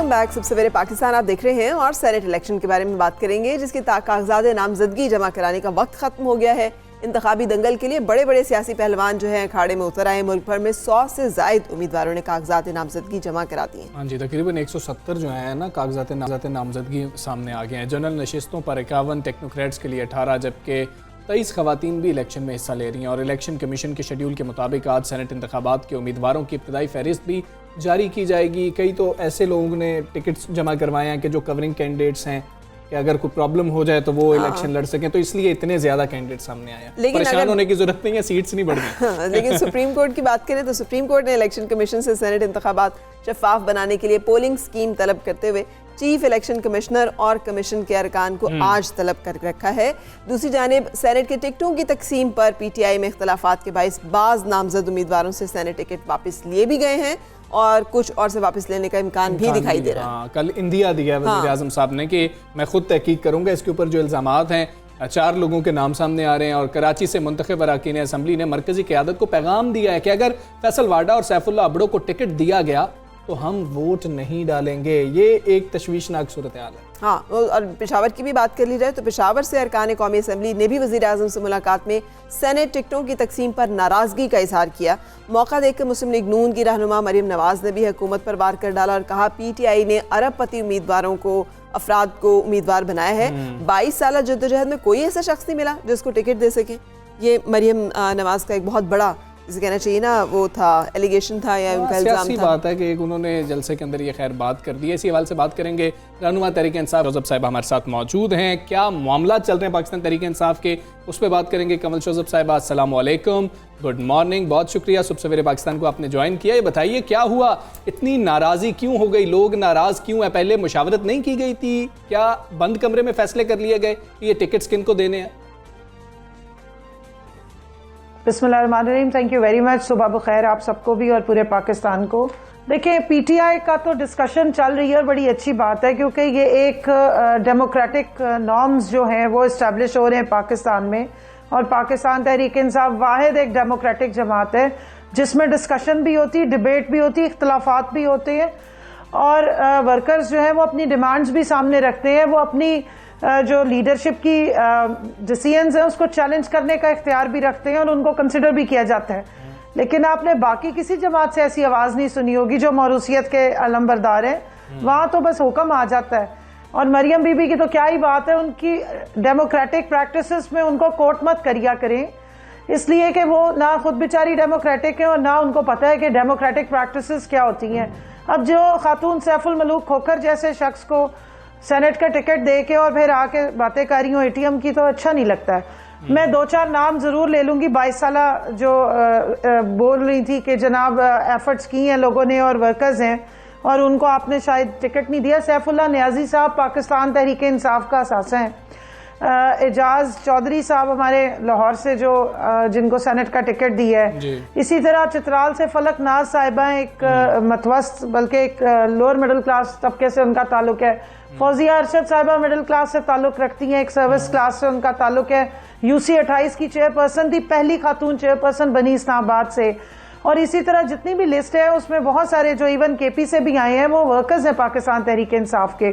Welcome back. सबसे सवेरे पाकिस्तान आप देख रहे हैं और सेनेट इलेक्शन के बारे में बात करेंगे, जिसकी कागजात नामजदगी जमा कराने का वक्त खत्म हो गया है। इंतखाबी दंगल के लिए बड़े बड़े सियासी पहलवान जो हैं अखाड़े में उतर आए। मुल्क भर में 100 से जायद उम्मीदवारों ने कागजात नामजदगी जमा करा दी हैं। हाँ जी, तकरीबन 170 जो है ना कागजात नामजदगी सामने आ गए हैं। जनरल नशिस्तों पर 51, टेक्नोक्रेट्स के लिए 18, जबकि 23 खवातीन भी इलेक्शन में हिस्सा ले रही हैं। और इलेक्शन कमीशन के शेड्यूल के मुताबिक आज सेनेट इंतखाबात के उम्मीदवारों की इब्तदाई फहरिस्त भी जारी की जाएगी। कई तो ऐसे लोगों ने टिकट्स जमा करवाए हैं कि जो कवरिंग कैंडिडेट्स हैं कि अगर कोई प्रॉब्लम हो जाए तो वो इलेक्शन लड़ सकें, तो इसलिए इतने ज्यादा कैंडिडेट सामने आए हैं। परेशान होने की जरूरत नहीं है, सीट्स नहीं बढ़ गई। लेकिन सुप्रीम कोर्ट की बात करें तो सुप्रीम कोर्ट ने इलेक्शन कमीशन से सेनेट इंतखाबात शफाफ बनाने के लिए पोलिंग स्कीम तलब करते हुए चीफ इलेक्शन कमिश्नर और कमीशन के अरकान को आज तलब कर रखा है। दूसरी जानिब सेनेट के टिकटों की तकसीम पर पीटीआई में इख्तलाफात के बाइस बाज नामजद उम्मीदवारों से सेनेट टिकट वापस लिए भी गए हैं और कुछ और से वापस लेने का इम्कान भी दिखाई दे रहा है। कल इंदिया दिया वज़ीर आज़म साहब ने कि मैं खुद तहकीक करूंगा इसके ऊपर जो इल्ज़ामात हैं। 4 लोगों के नाम सामने आ रहे हैं और कराची से मुंतखब अरकान असम्बली ने मरकजी क़यादत को पैगाम दिया है कि अगर फैसल वाडा और सैफुल्लाह अबड़ो को टिकट दिया गया तो हम वोट नहीं डालेंगे। ये एक तशवीशनाक सूरत हाल है। हाँ, और पेशावर की भी बात कर ली जाए तो पेशावर से अरकान कौमी असम्बली ने भी वज़ीर आज़म से मुलाकात में सेनेट टिकटों की तकसीम पर नाराज़गी का इजहार किया। मौका देकर मुस्लिम लीग नून की रहनुमा मरियम नवाज ने भी हुकूमत पर वार कर डाला और कहा पीटीआई ने अरबपति उम्मीदवारों को अफराद को उम्मीदवार बनाया है। 22 साल जद्दोजहद में कोई ऐसा शख्स नहीं मिला जिसको टिकट दे सके। ये मरियम नवाज का एक बहुत बड़ा, जिसे कहना चाहिए ना, वो था एलिगेशन था या उनका इल्जाम था। बात है कि एक उन्होंने जलसे के अंदर ये खैर बात कर दी है। इसी हवाले से बात करेंगे। रहनुमा तहरीक इंसाफ शोज़ब साहिबा हमारे साथ मौजूद हैं। क्या मामला चल रहे हैं पाकिस्तान तहरीक इंसाफ के, उस पर बात करेंगे। कमल शोज़ब साहिबा, अस्सलाम वालेकुम, गुड मॉर्निंग, बहुत शुक्रिया सुबह सवेरे पाकिस्तान को आपने ज्वाइन किया। ये बताइए क्या हुआ, इतनी नाराज़ी क्यों हो गई, लोग नाराज़ क्यों है? पहले मुशावरत नहीं की गई थी क्या? बंद कमरे में फैसले कर लिए गए कि ये टिकट्स किन को देने हैं? बिस्मिल्लाहिर्रहमानिर्रहीम, थैंक यू वेरी मच। सुबह बखैर आप सबको भी और पूरे पाकिस्तान को। देखिए, पीटीआई का तो डिस्कशन चल रही है और बड़ी अच्छी बात है, क्योंकि ये एक डेमोक्रेटिक नॉर्म्स जो हैं वो इस्टेब्लिश हो रहे हैं पाकिस्तान में। और पाकिस्तान तहरीक इंसाफ वाहिद एक डेमोक्रेटिक जमात है जिसमें डिस्कशन भी होती है, डिबेट भी होती है, इख्तलाफात भी होते हैं और वर्कर्स जो हैं वो अपनी डिमांड्स भी सामने रखते हैं। वो अपनी जो लीडरशिप की डिसीजंस हैं उसको चैलेंज करने का इख्तियार भी रखते हैं और उनको कंसिडर भी किया जाता है। लेकिन आपने बाकी किसी जमात से ऐसी आवाज़ नहीं सुनी होगी जो मौरूसियत के अलमबरदार हैं। वहाँ तो बस हुक्म आ जाता है। और मरियम बीबी की तो क्या ही बात है, उनकी डेमोक्रेटिक प्रैक्टिसेस में उनको कोर्ट मत करिया करें, इसलिए कि वो ना खुद बेचारी डेमोक्रेटिक है और ना उनको पता है कि डेमोक्रेटिक प्रैक्टिसेस क्या होती हैं। अब जो खातून सैफुल मलूक खोखर जैसे शख्स को सेनेट का टिकट दे के और फिर आके बातें कर रही हूँ एटीएम की, तो अच्छा नहीं लगता है। मैं 2-4 नाम जरूर ले लूंगी। 22 साल जो बोल रही थी कि जनाब एफर्ट्स की हैं लोगों ने और वर्कर्स हैं और उनको आपने शायद टिकट नहीं दिया। सैफुल्लाह नियाजी साहब पाकिस्तान तहरीक इंसाफ का असासा हैं। एजाज चौधरी साहब हमारे लाहौर से जो जिनको सेनेट का टिकट दिया है। इसी तरह चित्राल से फलक नाज साहिबा एक मतवस्त बल्कि एक लोअर मिडिल क्लास तबके से उनका ताल्लुक है। फौजिया अरशद साहिबा मिडिल क्लास से ताल्लुक रखती हैं, एक सर्विस क्लास से उनका ताल्लुक है। यूसी 28 की चेयरपर्सन थी, पहली खातून चेयरपर्सन बनी इस्लामाबाद से। और इसी तरह जितनी भी लिस्ट है उसमें बहुत सारे जो इवन केपी से भी आए हैं वो वर्कर्स हैं पाकिस्तान तहरीक इंसाफ के।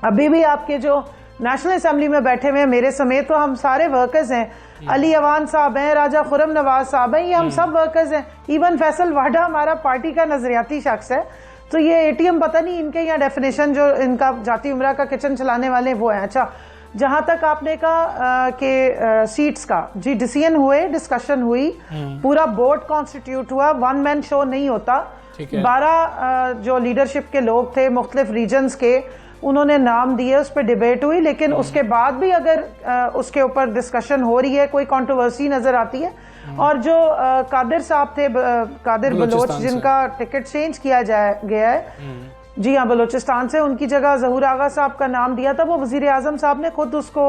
अभी भी आपके जो नेशनल असेंबली में बैठे हुए हैं मेरे समेत तो हम सारे वर्कर्स हैं। अली अवान साहब हैं, राजा खुरम नवाज साहब हैं, ये हम सब वर्कर्स हैं। इवन फैसल वाडा हमारा पार्टी का नजरियाती शख्स है। तो ये एटीएम पता नहीं इनके यहाँ डेफिनेशन जो इनका जाती उम्रा का किचन चलाने वाले वो है। अच्छा, जहां तक आपने कहा कि सीट्स का जी डिसीजन हुए, डिस्कशन हुई, पूरा बोर्ड कॉन्स्टिट्यूट हुआ, 1 मैन शो नहीं होता। 12 जो लीडरशिप के लोग थे मुख्तलिफ रीजन्स के, उन्होंने नाम दिए, उस पर डिबेट हुई। लेकिन उसके बाद भी अगर उसके ऊपर डिस्कशन हो रही है, कोई कंट्रोवर्सी नजर आती है। और जो कादिर साहब थे, कादिर बलोच, जिनका टिकट चेंज किया गया है, जी हाँ, बलोचिस्तान से, उनकी जगह जहूर आगा साहब का नाम दिया था। वो वजीर आजम साहब ने खुद उसको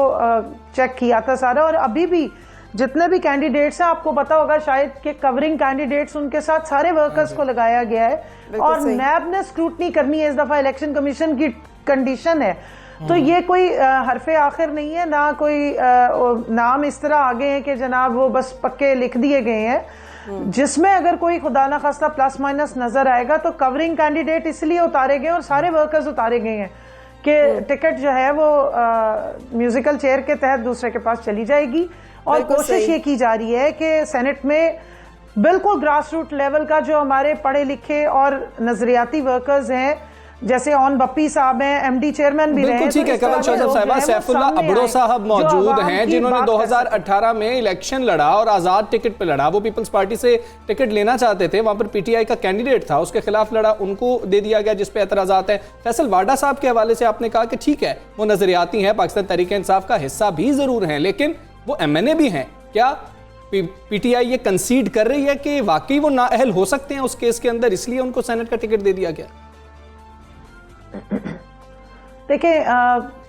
चेक किया था सारा। और अभी भी जितने भी कैंडिडेट्स हैं, आपको पता होगा शायद कि कवरिंग कैंडिडेट्स उनके साथ सारे वर्कर्स को लगाया गया है और नैब ने स्क्रूटनी करनी है। इस दफा इलेक्शन कमीशन की कंडीशन है। तो ये कोई हरफे आखिर नहीं है, ना कोई नाम इस तरह आ गए हैं कि जनाब वो बस पक्के लिख दिए गए हैं। जिसमें अगर कोई खुदा ना खास्ता प्लस माइनस नजर आएगा तो कवरिंग कैंडिडेट इसलिए उतारे गए और सारे वर्कर्स उतारे गए हैं कि टिकट जो है वो म्यूजिकल चेयर के तहत दूसरे के पास चली जाएगी। और कोशिश ये की जा रही है कि सेनेट में बिल्कुल ग्रास रूट लेवल का जो हमारे पढ़े लिखे और नजरियाती वर्कर्स हैं, जैसे ऑन बप्पी साहब हैं, एमडी चेयरमैन भी रहे। बिल्कुल ठीक है कवल चौधरी साहिबा, सैफुल्ला अबड़ो साहब मौजूद हैं जिन्होंने 2018 में इलेक्शन लड़ा और आजाद टिकट पे लड़ा। वो पीपल्स पार्टी से टिकट लेना चाहते थे, वहां पर पीटीआई का कैंडिडेट था, उसके खिलाफ लड़ा, उनको दे दिया गया, जिस पे एतराजात है। फैसल वाडा साहब के हवाले से आपने कहा कि ठीक है वो नजरियाती हैं, पाकिस्तान तहरीक इंसाफ का हिस्सा भी जरूर हैं, लेकिन वो एमएनए भी हैं। क्या पीटीआई ये कंसीड कर रही है कि वाकई वो नाअहल हो सकते हैं उस केस के अंदर, इसलिए उनको सेनेट का टिकट दे दिया गया? देखिए,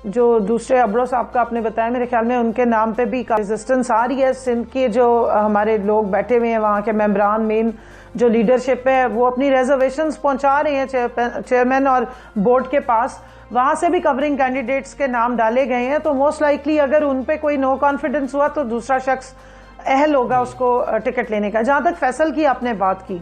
जो दूसरे अब्रो साहब का आपने बताया, मेरे ख्याल में उनके नाम पे भी रेजिस्टेंस आ रही है। सिंध के जो हमारे लोग बैठे हुए हैं, वहाँ के मेंबरान, मेन जो लीडरशिप है, वो अपनी रिजर्वेशंस पहुंचा रहे हैं चेयरमैन और बोर्ड के पास। वहाँ से भी कवरिंग कैंडिडेट्स के नाम डाले गए हैं, तो मोस्ट लाइकली अगर उन पे कोई नो कॉन्फिडेंस हुआ तो दूसरा शख्स अहल होगा उसको टिकट लेने का। जहां तक फैसल की आपने बात की,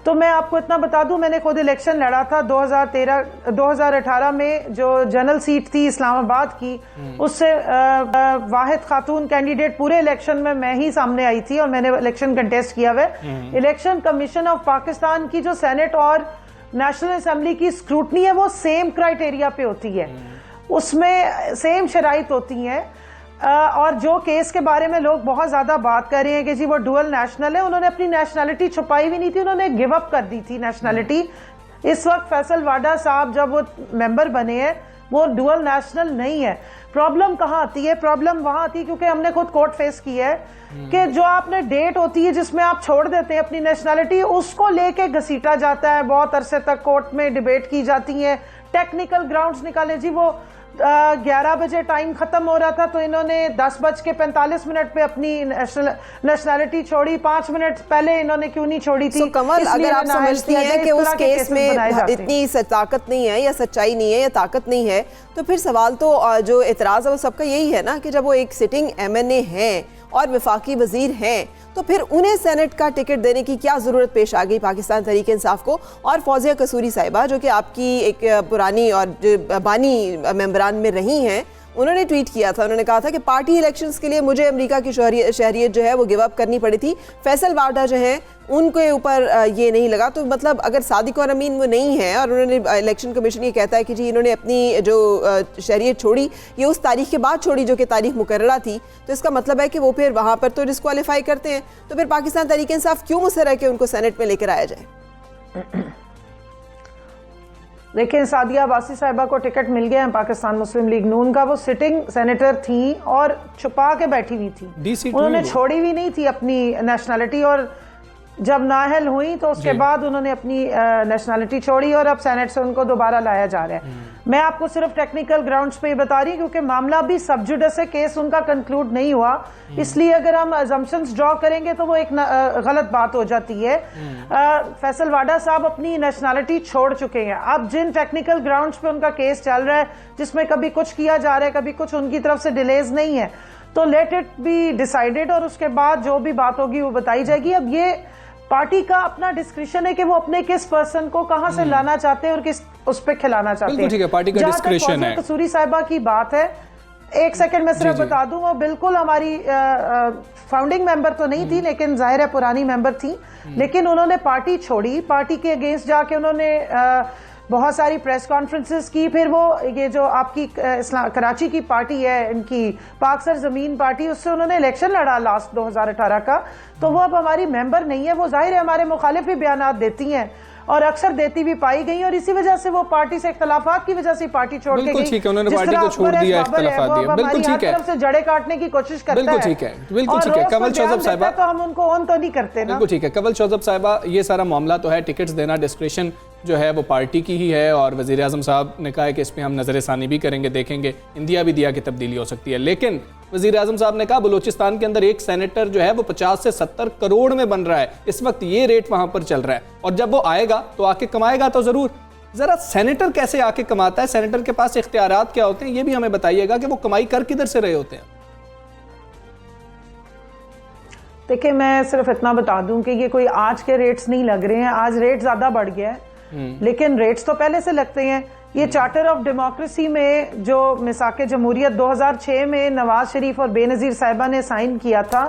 तो मैं आपको इतना बता दूं, मैंने खुद इलेक्शन लड़ा था 2018 में, जो जनरल सीट थी इस्लामाबाद की, उससे वाहिद खातून कैंडिडेट पूरे इलेक्शन में मैं ही सामने आई थी और मैंने इलेक्शन कंटेस्ट किया हुआ। इलेक्शन कमीशन ऑफ पाकिस्तान की जो सेनेट और नेशनल असेंबली की स्क्रूटनी है वो सेम क्राइटेरिया पे होती है, उसमें सेम शराइत होती हैं। और जो केस के बारे में लोग बहुत ज्यादा बात कर रहे हैं कि जी वो डुअल नेशनल है, उन्होंने अपनी नेशनैलिटी छुपाई भी नहीं थी, उन्होंने गिव अप कर दी थी नेशनैलिटी। इस वक्त फैसल वाडा साहब जब वो मेंबर बने हैं, वो डुअल नेशनल नहीं है। प्रॉब्लम कहाँ आती है? प्रॉब्लम वहां आती है क्योंकि हमने खुद कोर्ट फेस की है कि जो आपने डेट होती है जिसमें आप छोड़ देते हैं अपनी नेशनैलिटी, उसको लेके घसीटा जाता है, बहुत अरसे तक कोर्ट में डिबेट की जाती है, टेक्निकल ग्राउंड्स निकाले। जी वो 11 बजे टाइम खत्म हो रहा था तो इन्होंने 10:45 पे अपनी नेशनैलिटी छोड़ी, 5 मिनट पहले इन्होंने क्यों नहीं छोड़ी थी? कमल, अगर आप समझती हैं कि उस केस में इतनी ताकत नहीं है या सच्चाई नहीं है या ताकत नहीं है, तो फिर सवाल तो जो एतराज़ है वो सबका यही है ना कि जब वो एक सिटिंग एमएनए हैं और वफाकी वजीर हैं, तो फिर उन्हें सेनेट का टिकट देने की क्या ज़रूरत पेश आ गई पाकिस्तान तहरीक इंसाफ को? और फौजिया कसूरी साहिबा, जो कि आपकी एक पुरानी और जो बानी मेंबरान में रही हैं, उन्होंने ट्वीट किया था, उन्होंने कहा था कि पार्टी इलेक्शंस के लिए मुझे अमेरिका की शहरियत जो है वो गिव अप करनी पड़ी थी। फैसल वाडा जो है उनके ऊपर ये नहीं लगा। तो मतलब अगर सादिक और अमीन वो नहीं है और उन्होंने इलेक्शन कमीशन ये कहता है कि जी इन्होंने अपनी जो शहरियत छोड़ी ये उस तारीख के बाद छोड़ी जो कि तारीख मुकर्ररा थी, तो इसका मतलब है कि वो फिर वहाँ पर तो डिस्क्वालीफाई करते हैं। तो फिर पाकिस्तान तहरीक इंसाफ क्यों मुसर है कि उनको सेनेट में लेकर आया जाए? लेकिन सादिया अब्बासी साहिबा को टिकट मिल गया है पाकिस्तान मुस्लिम लीग नून का। वो सिटिंग सेनेटर थी और छुपा के बैठी हुई थी, उन्होंने छोड़ी भी नहीं थी अपनी नेशनैलिटी, और जब नाअहल हुई तो उसके बाद उन्होंने अपनी नेशनैलिटी छोड़ी और अब सेनेट से उनको दोबारा लाया जा रहा है। मैं आपको सिर्फ टेक्निकल ग्राउंड्स पे बता रही हूँ क्योंकि मामला भी सब जुडिस है, केस उनका कंक्लूड नहीं हुआ, इसलिए अगर हम अजम्पशंस ड्रॉ करेंगे तो वो एक गलत बात हो जाती है। फैसल वाडा साहब अपनी नेशनैलिटी छोड़ चुके हैं। अब जिन टेक्निकल ग्राउंड्स पे उनका केस चल रहा है, जिसमें कभी कुछ किया जा रहा है, कभी कुछ, उनकी तरफ से डिलेज नहीं है, तो लेट इट बी डिसाइडेड और उसके बाद जो भी बात होगी वो बताई जाएगी। अब ये पार्टी का अपना डिस्क्रिप्शन है कि वो अपने किस पर्सन को कहां से लाना चाहते हैं और किस उस पे खिलाना चाहते हैं। ठीक है, पार्टी का डिस्क्रिप्शन है। कसूरी साहिबा की बात है, एक सेकंड में सिर्फ बता दूं, वो बिल्कुल हमारी फाउंडिंग मेंबर तो नहीं थी, लेकिन जाहिर है पुरानी मेंबर थी, लेकिन उन्होंने पार्टी छोड़ी, पार्टी के अगेंस्ट जाके उन्होंने बहुत सारी प्रेस कॉन्फ्रेंसेस की। फिर वो ये जो आपकी कराची की पार्टी है, इनकी पाक सर जमीन पार्टी, उससे उन्होंने इलेक्शन लड़ा लास्ट 2018 का, तो वो अब हमारी मेंबर नहीं है। वो जाहिर है हमारे मुखालिफ भी बयानात देती हैं और अक्सर देती भी पाई गई, और इसी वजह से वो पार्टी से इख्तलाफात की वजह से पार्टी छोड़ के गई। ठीक है, उन्होंने पार्टी को छोड़ दिया, इख्तलाफात दिया, बिल्कुल ठीक है, तरफ से जड़े काटने की कोशिश करता है, बिल्कुल ठीक है, बिल्कुल ठीक है। कवल चौधरी साहिबा, तो हम उनको ऑन तो नहीं करते ना, बिल्कुल ठीक है। कवल चौधरी साहिबा, ये सारा मामला तो है, टिकट्स देना डिस्क्रिप्शन जो है वो पार्टी की ही है, और वज़ीर आज़म साहब ने कहा है कि इस पर हम नज़र-ए-सानी भी करेंगे, देखेंगे, इंदिया भी दिया कि तब्दीली हो सकती है। लेकिन वज़ीर आज़म साहब ने कहा बलूचिस्तान के अंदर एक सेनेटर जो है वो 50 से 70 करोड़ में बन रहा है, इस वक्त ये रेट वहां पर चल रहा है, और जब वो आएगा तो आके कमाएगा तो ज़रूर। ज़रा सेनेटर कैसे आके कमाता है, सेनेटर के पास इख्तियारात क्या होते हैं, ये भी हमें बताइएगा कि वो कमाई कर किधर से रहे होते हैं। देखिए मैं सिर्फ इतना बता दूं कि ये कोई आज के रेट्स नहीं लग रहे हैं, आज रेट ज़्यादा बढ़ गया है, लेकिन रेट्स तो पहले से लगते हैं। ये चार्टर ऑफ डेमोक्रेसी में जो मिसाक जमहूरियत 2006 में नवाज शरीफ और बेनज़ीर साहिबा ने साइन किया था,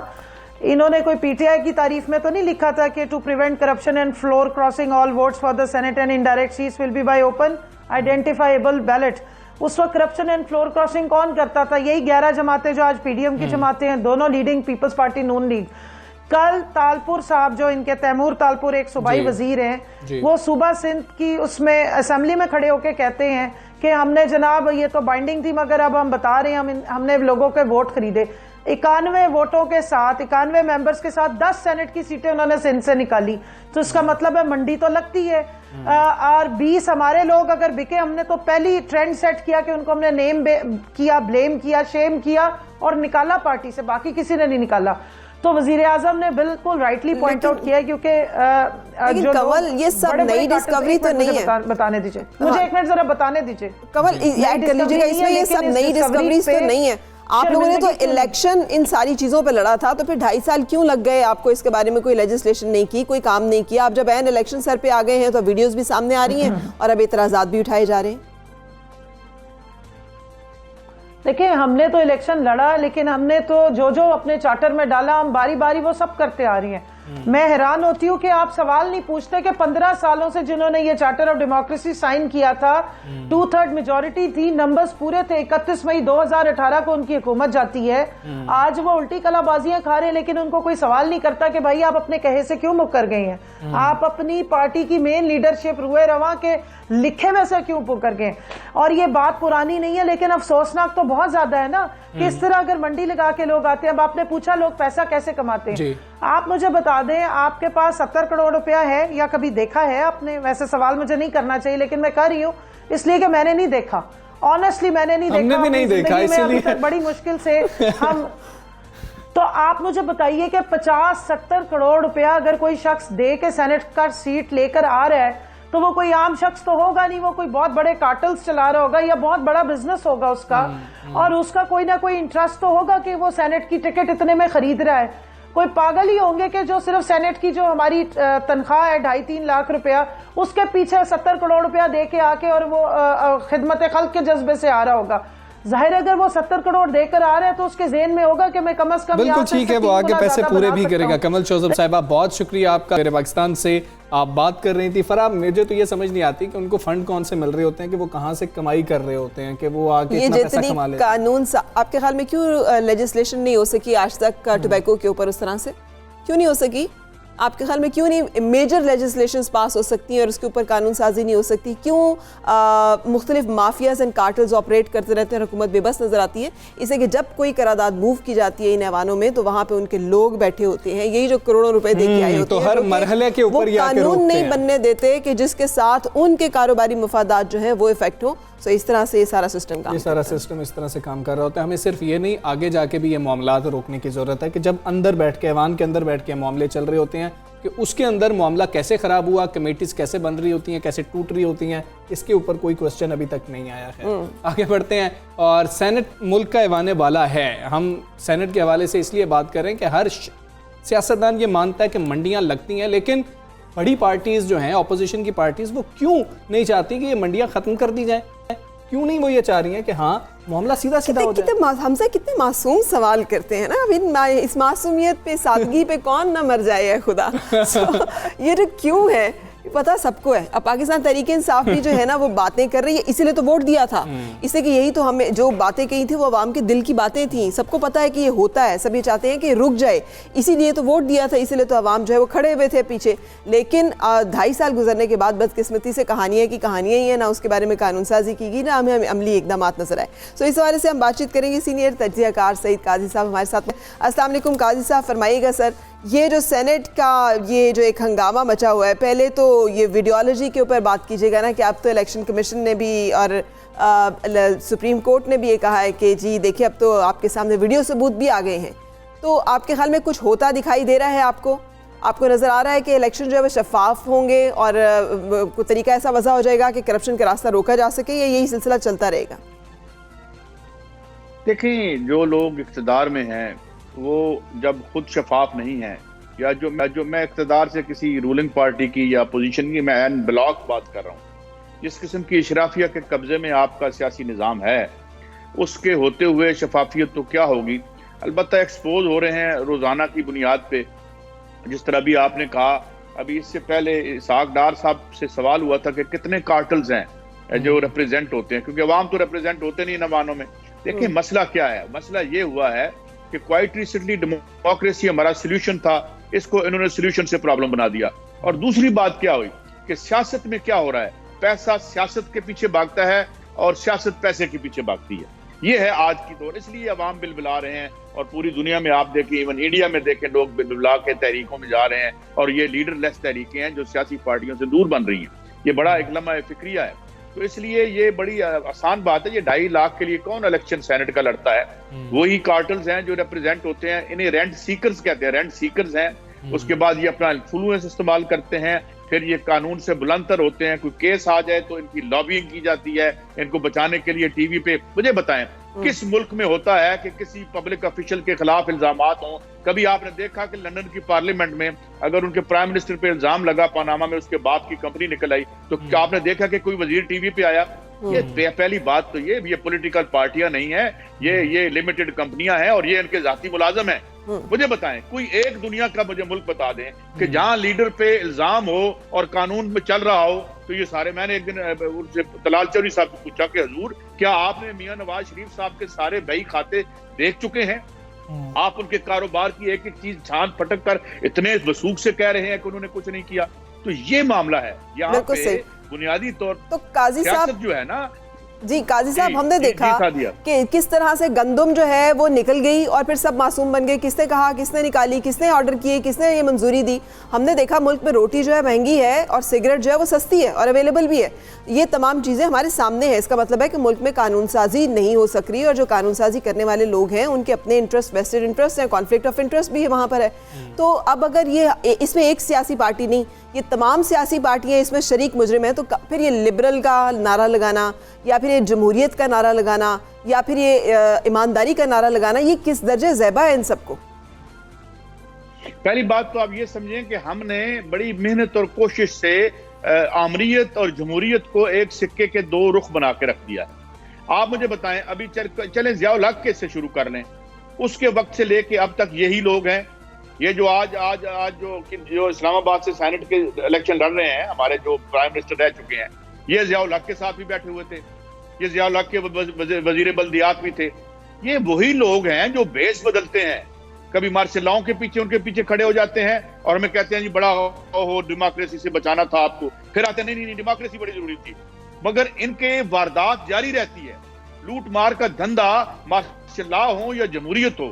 इन्होंने कोई पीटीआई की तारीफ में तो नहीं लिखा था कि to prevent corruption and floor crossing all votes for the Senate and indirect seats will be by open identifiable ballot. उस वक्त करप्शन एंड फ्लोर क्रॉसिंग कौन करता था? यही 11 जमातें जो आज पीडीएम की जमातें हैं, दोनों लीडिंग पीपल्स पार्टी नून लीग। कल तालपुर साहब जो इनके तैमूर तालपुर एक सूबाई वजीर हैं, वो सूबा सिंध की उसमें असेंबली में खड़े होकर कहते हैं कि हमने जनाब ये तो बाइंडिंग थी मगर अब हम बता रहे हैं हमने लोगों के वोट खरीदे। 91 वोटों के साथ 91 मेंबर्स के साथ 10 सेनेट की सीटें उन्होंने सिंध से निकाली, तो इसका मतलब है मंडी तो लगती है। और 20 हमारे लोग अगर बिके, हमने तो पहली ट्रेंड सेट किया कि उनको हमने नेम किया, ब्लेम किया, शेम किया और निकाला पार्टी से, बाकी किसी ने नहीं निकाला। तो वजीर आजम ने बिल्कुल राइटली पॉइंट आउट किया, क्योंकि जो कंवल ये सब नई डिस्कवरी तो नहीं है। बताने दीजिए मुझे, एक मिनट जरा बताने दीजिए कंवल, ऐड कर लीजिएगा इसमें, ये सब नई डिस्कवरीज तो नहीं है। आप लोगों ने तो इलेक्शन इन सारी चीजों पे लड़ा था, तो फिर 2.5 साल क्यों लग गए आपको? इसके बारे में कोई लेजिस्लेशन नहीं की, कोई काम नहीं किया। आप जब एन इलेक्शन सर पे आ गए हैं तो वीडियोस भी सामने आ रही हैं और अब एतराजात भी उठाए जा रहे हैं। देखिए हमने तो इलेक्शन लड़ा, लेकिन हमने तो जो जो अपने चार्टर में डाला हम बारी बारी वो सब करते आ रही हैं। मैं हैरान होती हूँ कि आप सवाल नहीं पूछते कि 15 सालों से जिन्होंने ये चार्टर ऑफ डेमोक्रेसी साइन किया था, 2/3 मेजोरिटी थी, नंबर्स पूरे थे, 31 मई 2018 को उनकी हुकूमत जाती है। आज वो उल्टी कलाबाजियां खा रहे हैं, लेकिन उनको कोई सवाल नहीं करता कि भाई आप अपने कहे से क्यों मुकर गए हैं, आप अपनी पार्टी की मेन लीडरशिप रुए रवा के लिखे में से क्यों मुकर गए। और ये बात पुरानी नहीं है, लेकिन अफसोसनाक तो बहुत ज्यादा है ना कि इस तरह अगर मंडी लगा के लोग आते हैं। अब आपने पूछा लोग पैसा कैसे कमाते हैं, आप मुझे बता दें, आपके पास 70 करोड़ रुपया है या कभी देखा है आपने? वैसे सवाल मुझे नहीं करना चाहिए, लेकिन मैं कर रही हूँ इसलिए कि मैंने नहीं देखा, ऑनेस्टली मैंने नहीं देखा, भी नहीं देखा, इसलिए बड़ी मुश्किल से हम तो आप मुझे बताइए कि 50-70 करोड़ रुपया अगर कोई शख्स दे के सेनेट का सीट लेकर आ रहा है, तो वो कोई आम शख्स तो होगा नहीं, वो कोई बहुत बड़े कार्टल्स चला रहा होगा या बहुत बड़ा बिजनेस होगा उसका, और उसका कोई ना कोई इंटरेस्ट तो होगा कि वो सेनेट की टिकट इतने में खरीद रहा है। कोई पागल ही होंगे कि जो सिर्फ सेनेट की जो हमारी तनख्वाह है 2.5-3 लाख रुपया, उसके पीछे 70 करोड़ रुपया दे के आके और वो खिदमत खल्क के जज्बे से आ रहा होगा। जाहिर अगर वो 70 करोड़ देकर आ रहे हैं तो उसके ज़हन में होगा कि मैं कम से कम, बिल्कुल ठीक है, वो आगे पैसे पूरे भी करेगा। कमल शोजब साहिबा, बहुत शुक्रिया आपका। मेरे पाकिस्तान से आप बात कर रही थी। फराह, मुझे तो ये समझ नहीं आती कि उनको फंड कौन से मिल रहे होते हैं, कि वो कहाँ से कमाई कर रहे होते हैं, कि वो आगे ये इतना पैसा कमा लेते हैं। कानून आपके ख्याल में क्यों लेजिस्लेशन नहीं हो सकी आज तक टोबैको के ऊपर? उस तरह से क्यों नहीं हो सकी आपके ख्याल में? क्यों नहीं मेजर लेजिस्लेशंस पास हो सकती हैं और उसके ऊपर कानून साजी नहीं हो सकती? क्यों मुख्तलिफ माफियाज एंड कार्टल्स ऑपरेट करते रहते हैं, हुकूमत बेबस नजर आती है? इसे कि जब कोई करारदाद मूव की जाती है इन ऐवानों में, तो वहाँ पे उनके लोग बैठे होते हैं, यही जो करोड़ों रुपए दे के आए होते तो हैं, हर मरहले के ऊपर कानून नहीं बनने देते कि जिसके साथ उनके कारोबारी मफादात जो है वो इफेक्ट हो। तो इस तरह से ये सारा सिस्टम इस तरह से काम कर रहा होता है। हमें सिर्फ ये नहीं, आगे जाके भी ये मामलात रोकने की ज़रूरत है कि जब अंदर बैठ के, ऐवान के अंदर बैठ के मामले चल रहे होते हैं, कि उसके अंदर मामला कैसे ख़राब हुआ, कमेटीज़ कैसे बन रही होती हैं, कैसे टूट रही होती हैं, इसके ऊपर कोई क्वेश्चन अभी तक नहीं आया है। आगे बढ़ते हैं। और सेनेट मुल्क का ऐवान वाला है। हम सेनेट के हवाले से इसलिए बात कर रहे हैं कि हर सियासतदान ये मानता है कि मंडियाँ लगती हैं, लेकिन बड़ी पार्टीज़ जो हैं, अपोजिशन की पार्टीज़, वो क्यों नहीं चाहती कि ये मंडियाँ ख़त्म कर दी जाएँ? क्यों नहीं वो ये चाह रही हैं कि हाँ मामला सीधा सीधा हो जाए? हमसे कितने मासूम सवाल करते हैं ना। अभी इस मासूमियत पे, सादगी पे कौन ना मर जाए है खुदा। ये जो क्यों है पता सबको है। अब पाकिस्तान तहरीके इंसाफ भी जो है ना वो बातें कर रही है, इसीलिए तो वोट दिया था, इसलिए कि यही तो हमें जो बातें कही थी वो अवाम के दिल की बातें थी। सबको पता है कि ये होता है, सब ये चाहते हैं कि रुक जाए, इसीलिए तो वोट दिया था, इसीलिए तो अवाम जो है वो खड़े हुए थे पीछे। लेकिन 2.5 साल गुजरने के बाद बदकिस्मती से कहानियाँ की कहानियाँ ही है, ना उसके बारे में कानून साजी की गई, ना हमें अमली इकदाम नजर आए। सो इस हवाले से हम बातचीत करेंगे सीनियर तज्ज़ियाकार सईद काजी साहब हमारे साथ में। अस्सलाम वालेकुम काजी साहब, फरमाइएगा सर, ये जो सेनेट का ये जो एक हंगामा मचा हुआ है, पहले तो ये वीडियोलॉजी के ऊपर बात कीजिएगा ना, कि अब तो इलेक्शन कमीशन ने भी और सुप्रीम कोर्ट ने भी ये कहा है कि जी देखिए अब तो आपके सामने वीडियो सबूत भी आ गए हैं। तो आपके ख्याल में कुछ होता दिखाई दे रहा है आपको नज़र आ रहा है कि इलेक्शन जो है वो शफाफ होंगे और कोई तरीका ऐसा वजह हो जाएगा कि करप्शन का रास्ता रोका जा सके, या यही सिलसिला चलता रहेगा? देखें, जो लोग इक़्तिदार में हैं वो जब खुद शफाफ नहीं है, या जो मैं इक़्तिदार से किसी रूलिंग पार्टी की या अपोजिशन की मैं एन ब्लॉक बात कर रहा हूँ, जिस किस्म की इशराफिया के कब्जे में आपका सियासी निज़ाम है, उसके होते हुए शफाफियत तो क्या होगी। अलबत्ता एक्सपोज हो रहे हैं रोज़ाना की बुनियाद पे, जिस तरह भी आपने कहा। अभी इससे पहले इसाक डार साहब से सवाल हुआ था कि कितने कार्टल्स हैं जो रिप्रेजेंट होते हैं, क्योंकि अवाम तो रिप्रेजेंट होते नहीं नवानों में। देखिए मसला क्या है, मसला ये हुआ है कि क्वाइट रिसेंटली डेमोक्रेसी हमारा सोल्यूशन था, इसको इन्होंने सोल्यूशन से प्रॉब्लम बना दिया। और दूसरी बात क्या हुई कि सियासत में क्या हो रहा है, पैसा सियासत के पीछे भागता है और सियासत पैसे के पीछे भागती है। ये है आज की दौर, इसलिए अवाम बिलबिला रहे हैं। और पूरी दुनिया में आप देखें, इवन इंडिया में देखें, लोग बिलबिला के तहरीकों में जा रहे हैं, और ये लीडरलेस तहरीकें हैं जो सियासी पार्टियों से दूर बन रही हैं। ये बड़ा एक लम्हा फिक्रिया है। तो इसलिए ये बड़ी आसान बात है। ये 2.5 लाख के लिए कौन इलेक्शन सेनेट का लड़ता है? वही कार्टल्स हैं जो रिप्रेजेंट होते हैं। इन्हें रेंट सीकर्स कहते हैं, रेंट सीकर्स हैं। उसके बाद ये अपना इन्फ्लुएंस इस्तेमाल करते हैं, फिर ये कानून से बुलंदतर होते हैं। कोई केस आ जाए तो इनकी लॉबिंग की जाती है इनको बचाने के लिए टीवी पे। मुझे बताएं किस मुल्क में होता है कि किसी पब्लिक ऑफिशियल के खिलाफ इल्जामात हों? कभी आपने देखा कि लंदन की पार्लियामेंट में अगर उनके प्राइम मिनिस्टर पे इल्जाम लगा, पनामा में उसके बाप की कंपनी निकल आई, तो क्या आपने देखा कि कोई वजीर टीवी पे आया? ये पहली बात तो ये पॉलिटिकल पार्टियां नहीं है, ये लिमिटेड कंपनियां हैं और ये इनके जाती मुलाजम हैं। मुझे बताएं कोई एक दुनिया का मुझे मुल्क बता दें कि जहां लीडर पे इल्जाम हो और कानून में चल रहा हो तो ये सारे। मैंने एक दिन उनसे तलाल चौधरी साहब से पूछा कि हुजूर क्या आपने मियां नवाज शरीफ साहब के सारे बही खाते देख चुके हैं? आप उनके कारोबार की एक एक चीज छान पटक कर इतने वसूख से कह रहे हैं कि उन्होंने कुछ नहीं किया। तो ये मामला है यहाँ पे बुनियादी तौर तो काजी साहब जो है ना जी, काजी साहब हमने देखा कि किस तरह से गंदम जो है वो निकल गई और फिर सब मासूम बन गए। किसने कहा, किसने निकाली, किसने ऑर्डर किए, किसने ये मंजूरी दी? हमने देखा मुल्क में रोटी जो है महंगी है और सिगरेट जो है वो सस्ती है और अवेलेबल भी है। ये तमाम चीज़ें हमारे सामने है। इसका मतलब है कि मुल्क में कानून साजी नहीं हो सक रही और जो कानून साजी करने वाले लोग हैं उनके अपने इंटरेस्ट, वेस्टेड इंटरेस्ट हैं, कॉन्फ्लिक्ट ऑफ इंटरेस्ट भी है वहाँ पर है। तो अब अगर ये इसमें एक सियासी पार्टी नहीं, ये तमाम सियासी पार्टियां इसमें शरीक मुजरिम हैं, तो फिर ये लिबरल का नारा लगाना या फिर ये जमहूरियत का नारा लगाना या फिर ये ईमानदारी का नारा लगाना, ये किस दर्जे ज़ैबा है इन सबको? पहली बात तो आप ये समझें कि हमने बड़ी मेहनत और कोशिश से आमरीयत और जमहूरियत को एक सिक्के के दो रुख बना के रख दिया है। आप मुझे बताएं, अभी चलें ज़िया-उल हक के से शुरू कर लें। उसके वक्त से लेके अब तक यही लोग हैं। ये जो आज जो इस्लामाबाद से सेनेट के इलेक्शन लड़ रहे हैं, हमारे जो प्राइम मिनिस्टर रह चुके हैं, ये ज़िया-उल हक के साथ भी बैठे हुए थे, ये ज़िया-उल हक के वजीर बल्दियात भी थे। ये वही लोग हैं जो बेस बदलते हैं। कभी मार्शलाओं के पीछे उनके पीछे खड़े हो जाते हैं और हमें कहते हैं जी बड़ा हो डेमोक्रेसी से बचाना था आपको, फिर आते नहीं डेमोक्रेसी बड़ी जरूरी थी। मगर इनके वारदात जारी रहती है। लूट मार का धंधा मार्शला हो या जमहूरियत हो,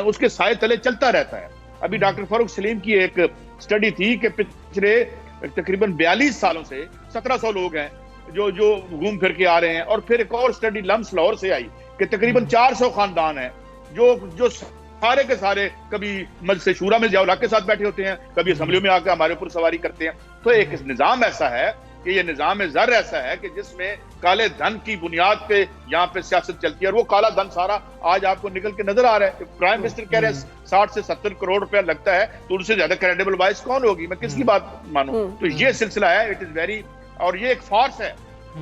उसके साए तले चलता रहता है। अभी डॉक्टर फारूक सलीम की एक स्टडी थी कि पिछले तकरीबन 42 सालों से 1700 लोग हैं जो घूम फिर के आ रहे हैं। और फिर एक और स्टडी लम्स लाहौर से आई कि तकरीबन 400 खानदान हैं जो सारे के सारे कभी मजलिस शूरा में ज़िया-उल हक के साथ बैठे होते हैं, कभी असेंबली में आकर हमारे ऊपर सवारी करते हैं। तो एक निज़ाम ऐसा है कि ये निज़ाम ज़र ऐसा है कि जिसमें काले धन की बुनियाद पे यहाँ पे सियासत चलती है। और वो काला धन सारा आज आपको निकल के नजर आ रहा है। प्राइम मिनिस्टर कह रहे हैं 60 से 70 करोड़ रुपया लगता है, तो उनसे ज्यादा क्रेडिबल वॉइस कौन होगी? मैं किसकी बात मानूं? तो ये सिलसिला है, इट इज वेरी, और ये एक फार्स है।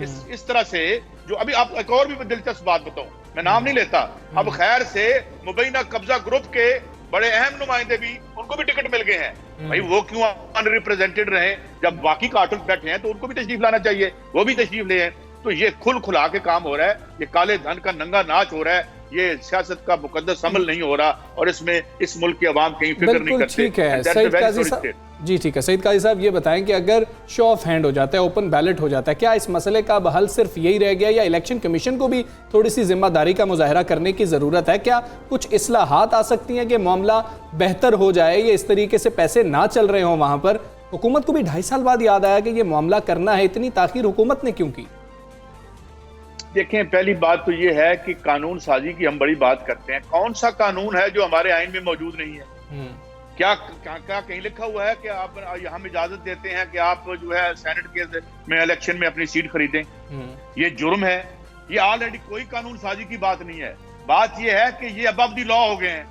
इस तरह से जो अभी आप एक और भी दिलचस्प बात बताऊं, मैं नाम नहीं लेता, अब खैर से मुबैना कब्जा ग्रुप के बड़े अहम नुमाइंदे भी, उनको भी टिकट मिल गए हैं। भाई वो क्यों अनरिप्रेजेंटेड रहे? जब बाकी कार्टल्स बैठे हैं तो उनको भी तशरीफ लाना चाहिए, वो भी तशरीफ ले हैं। तो ये खुला के काम हो रहा है, ये काले धन का नंगा नाच हो रहा है, ये सियासत का मुकद्दस अमल नहीं हो रहा और इसमें इस मुल्क के अवाम कहीं फिक्र नहीं करते। ठीक है सईद काजी साहब, जी ठीक है सईद काजी साहब, ये बताएं कि अगर शो ऑफ हैंड हो जाता है, ओपन बैलेट हो जाता है, क्या इस मसले का हल सिर्फ यही रह गया या इलेक्शन कमीशन को भी थोड़ी सी जिम्मेदारी का मुजाहरा करने की ज़रूरत है? क्या कुछ इस्लाहात आ सकती हैं कि मामला बेहतर हो जाए? ये इस तरीके से पैसे ना चल रहे हों वहाँ पर, हुकूमत को भी 2.5 साल बाद याद आया कि ये मामला करना है, इतनी ताखीर हुकूमत ने क्यों की? देखें, पहली बात तो ये है कि कानून साजी की हम बड़ी बात करते हैं। कौन सा कानून है जो हमारे आइन में मौजूद नहीं है? क्या कहीं लिखा हुआ है कि आप हम इजाजत देते हैं कि आप जो है सेनेट के में इलेक्शन में अपनी सीट खरीदें? ये जुर्म है। ये ऑलरेडी कोई कानून साजी की बात नहीं है। बात ये है कि ये अबव द लॉ हो गए हैं।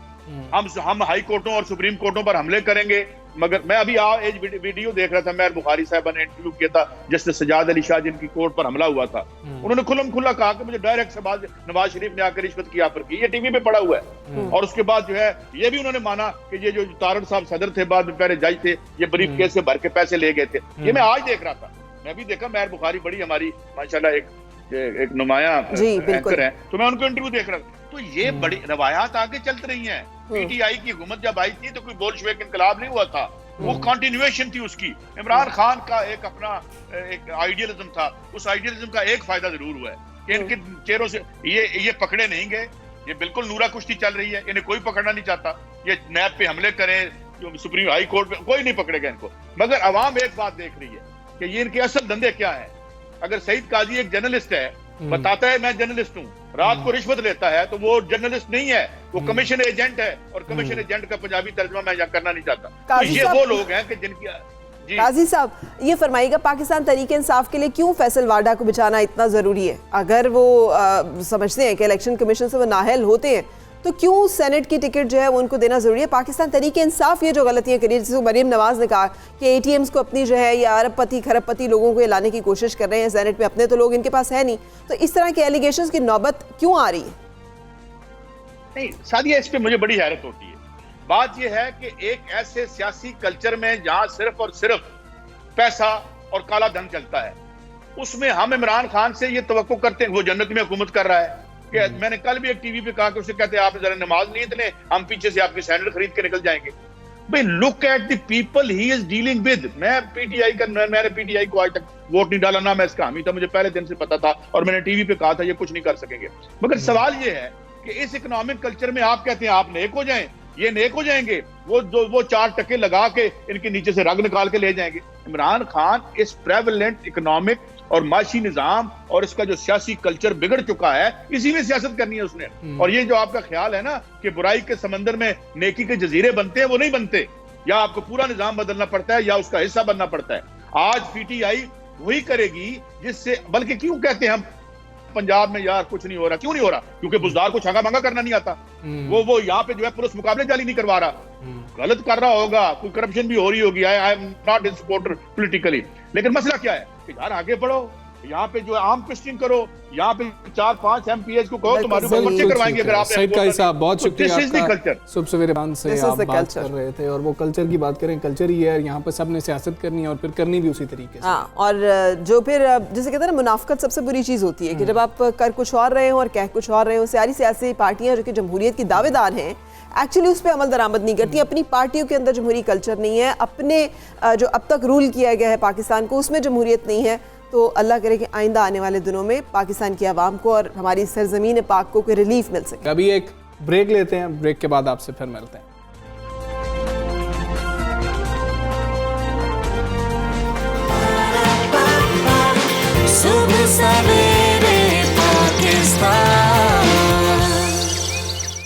हम हाई कोर्टों और सुप्रीम कोर्टों पर हमले करेंगे। मगर मैं अभी एक वीडियो देख रहा था, मेहर बुखारी साहब ने इंटरव्यू किया था जस्टिस सजाद अली शाह जिनकी कोर्ट पर हमला हुआ था। उन्होंने खुल्लम खुल्ला कहा कि मुझे डायरेक्ट सवाल नवाज शरीफ ने आकर रिश्वत की ऑफर की, ये टीवी पे पड़ा हुआ है। और उसके बाद जो है ये भी उन्होंने माना कि ये जो तारड़ साहब सदर थे, बाद में पहले जज थे, ये ब्रीफ केस से भर के पैसे ले गए थे। ये मैं आज देख रहा था, मैं भी देखा। मेहर बुखारी बड़ी हमारी माशाल्लाह एक नुमाया एंकर है, तो मैं उनको इंटरव्यू देख रहा था। तो ये बड़ी रवायात आगे चलती रही हैं। पीटीआई की हुकूमत जब आई थी तो कोई बोल्शेविक इनकलाब नहीं हुआ था, वो कंटिन्यूएशन थी उसकी। इमरान खान का एक अपना एक आइडियलिज्म था, उस आइडियलिज्म का एक फायदा जरूर हुआ है कि इनके चेहरों से ये पकड़े नहीं गए। ये बिल्कुल नूरा कुश्ती चल रही है, इन्हें कोई पकड़ना नहीं चाहता। ये नैब पे हमले करें, जो सुप्रीम हाई कोर्ट पे, कोई नहीं पकड़ेगा इनको। मगर अवाम एक बात देख रही है कि ये इनके असल धंधे क्या है। अगर सईद काजी एक जर्नलिस्ट है, बताता है मैं जर्नलिस्ट हूँ, रात को रिश्वत लेता है, तो वो जर्नलिस्ट नहीं है, वो कमीशन एजेंट है। और कमीशन एजेंट का पंजाबी तर्जुमा मैं यहाँ करना नहीं चाहता। तो ये वो लोग हैं कि जिनकी काजी साहब ये फरमाइएगा, पाकिस्तान तहरीक इंसाफ के लिए क्यों फैसल वाडा को बचाना इतना जरूरी है? अगर वो समझते हैं कि इलेक्शन कमीशन से वो नाअहल होते हैं, तो क्यों सेनेट की टिकट जो है वो उनको देना जरूरी है? पाकिस्तान तहरीक इंसाफ ये जो गलतियां करी, जैसे मरीम नवाज ने कहा कि एटीएम्स को अपनी जो है या अरबपति खरबपति लोगों को लाने की कोशिश कर रहे हैं सेनेट में, अपने तो लोग इनके पास है नहीं, तो इस तरह के एलिगेशंस की नौबत क्यों आ रही है? नहीं सादिया, इस पे मुझे बड़ी हैरत होती है। बात यह है कि एक ऐसे सियासी कल्चर में जहां सिर्फ और सिर्फ पैसा और काला धन चलता है, उसमें हम इमरान खान से ये तवक्को करते हैं, वो जन्नत में हुकूमत कर रहा है कि मैंने कल भी एक टीवी पे कहा कि उसे कहते हैं आप जरा नमाज नहीं इतने, हम पीछे से आपके सैंडल खरीद के निकल जाएंगे। भाई look at the people he is dealing with. मैं पीटीआई का, मैंने पीटीआई को आज तक वोट नहीं डाला, ना मैं इसका हामी था, मुझे पहले दिन से पता था और मैंने टीवी पे कहा था ये कुछ नहीं कर सकेंगे। मगर सवाल ये है कि इस इकोनॉमिक कल्चर में आप कहते हैं आप नेक हो जाएं, ये नेक हो जाएंगे, वो 4 टके लगा के इनके नीचे से रग निकाल के ले जाएंगे। इमरान खान इस प्रेवलेंट इकोनॉमिक और माशी निजाम और इसका जो सियासी कल्चर बिगड़ चुका है, इसी में सियासत करनी है उसने। और ये जो आपका ख्याल है ना कि बुराई के समंदर में नेकी के जजीरे बनते हैं, वो नहीं बनते। या आपको पूरा निजाम बदलना पड़ता है या उसका हिस्सा बनना पड़ता है। आज पीटीआई वही करेगी जिससे, बल्कि क्यों कहते हैं हम पंजाब में यार कुछ नहीं हो रहा, क्यों नहीं हो रहा? क्योंकि बुजदार को छांगा मांगा करना नहीं आता। वो यहाँ पे जो है पुलिस मुकाबले जाली नहीं करवा रहा, गलत कर रहा होगा, कोई करप्शन भी हो रही होगी। I am not in supporter politically, लेकिन मसला क्या है कि यार आगे बढ़ो, यहाँ पे जो आम ट्विस्टिंग करो, यहाँ पे 4-5 MPs को कहो तुम्हारे ऊपर पर्चे करवाएंगे अगर आप। सईद काजी साहब बहुत शुक्रिया आपका, सुबह सवेरे बांध से आप बात कर रहे थे और वो कल्चर की बात करें, कल्चर ही है यहाँ पे सबने सियासत करनी है और फिर करनी भी उसी तरीके से। हाँ, और जो फिर जैसे कहते हैं ना, मुनाफकत सबसे बुरी चीज़ होती है कि जब आप कर कुछ और रहे हो और कह कुछ और रहे हो। सारी सियासी पार्टियाँ जो कि जमहूरियत की दावेदार हैं, एक्चुअली उस पर अमल दरामद नहीं करती। अपनी पार्टियों के अंदर जमहूरी कल्चर नहीं है, अपने जो अब तक रूल किया गया है पाकिस्तान को, उसमें जमहूरियत नहीं है। तो अल्लाह करे कि आइंदा आने वाले दिनों में पाकिस्तान की आवाम को और हमारी सरजमीन पाक को कोई रिलीफ मिल सके। अभी एक ब्रेक लेते हैं, ब्रेक के बाद आपसे फिर मिलते हैं।